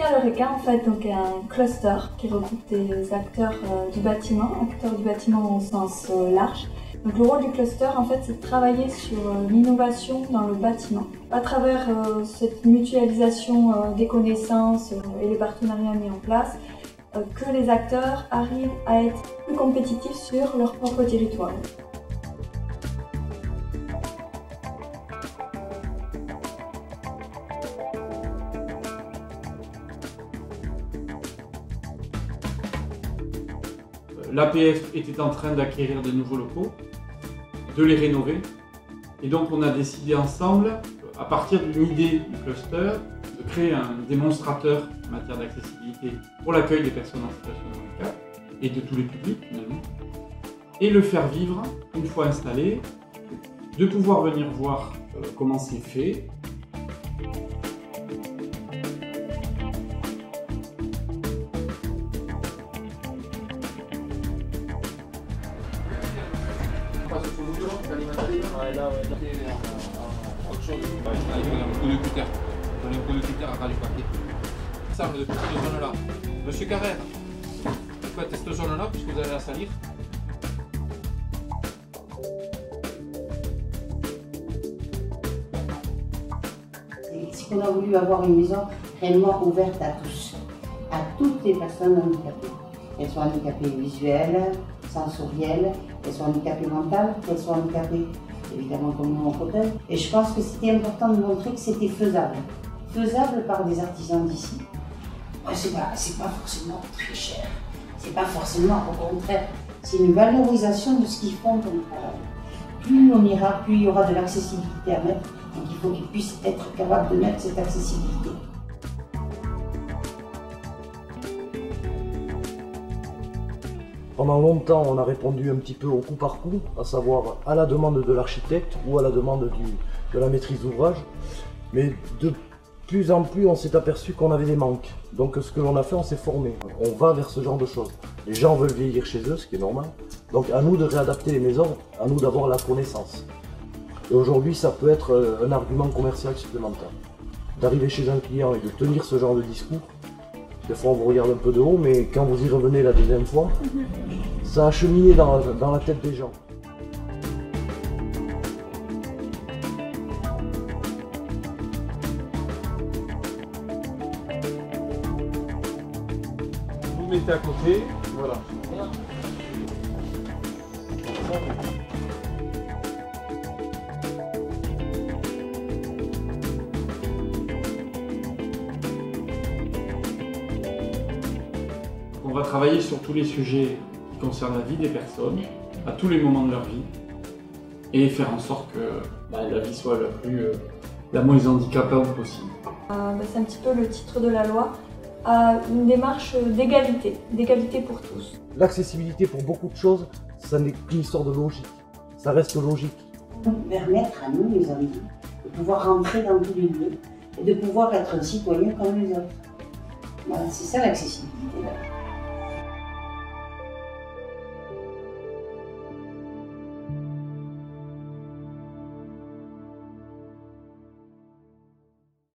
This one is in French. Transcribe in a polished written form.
à l'Eureka, en fait, donc, est un cluster qui regroupe des acteurs du bâtiment au sens large. Donc, le rôle du cluster, en fait, c'est de travailler sur l'innovation dans le bâtiment. À travers cette mutualisation des connaissances et les partenariats mis en place, que les acteurs arrivent à être plus compétitifs sur leur propre territoire. L'APF était en train d'acquérir de nouveaux locaux, de les rénover, et donc on a décidé ensemble, à partir d'une idée du cluster, de créer un démonstrateur en matière d'accessibilité pour l'accueil des personnes en situation de handicap et de tous les publics finalement, et le faire vivre une fois installé, de pouvoir venir voir comment c'est fait. Donner un coup de cutter. Donner un coup de cutter à ras du papier. Ça, de cette zone-là. Monsieur Carrère, faites cette zone-là puisque vous allez la salir. C'est qu'on a voulu avoir une maison réellement ouverte à tous, à toutes les personnes handicapées. Qu'elles soient handicapées visuelles, sensorielles, qu'elles soient handicapées mentales, qu'elles soient handicapées évidemment comme mon fauteuil. Et je pense que c'était important de montrer que c'était faisable. Faisable par des artisans d'ici. C'est pas forcément très cher. C'est pas forcément, au contraire. C'est une valorisation de ce qu'ils font comme travail. Plus on ira, plus il y aura de l'accessibilité à mettre. Donc il faut qu'ils puissent être capables de mettre cette accessibilité. Pendant longtemps, on a répondu un petit peu au coup par coup, à savoir à la demande de l'architecte ou à la demande de la maîtrise d'ouvrage. Mais de plus en plus, on s'est aperçu qu'on avait des manques. Donc ce que l'on a fait, on s'est formé. On va vers ce genre de choses. Les gens veulent vieillir chez eux, ce qui est normal. Donc à nous de réadapter les maisons, à nous d'avoir la connaissance. Et aujourd'hui, ça peut être un argument commercial supplémentaire. D'arriver chez un client et de tenir ce genre de discours, des fois on vous regarde un peu de haut, mais quand vous y revenez la deuxième fois, ça a cheminé dans la tête des gens. Vous mettez à côté, voilà. On va travailler sur tous les sujets qui concernent la vie des personnes, à tous les moments de leur vie, et faire en sorte que la vie soit la moins handicapante possible. C'est un petit peu le titre de la loi, une démarche d'égalité pour tous. L'accessibilité pour beaucoup de choses, ça n'est qu'une histoire de logique, ça reste logique. Permettre à nous, les amis, de pouvoir rentrer dans tous les lieux et de pouvoir être un citoyen comme les autres. Voilà, c'est ça l'accessibilité.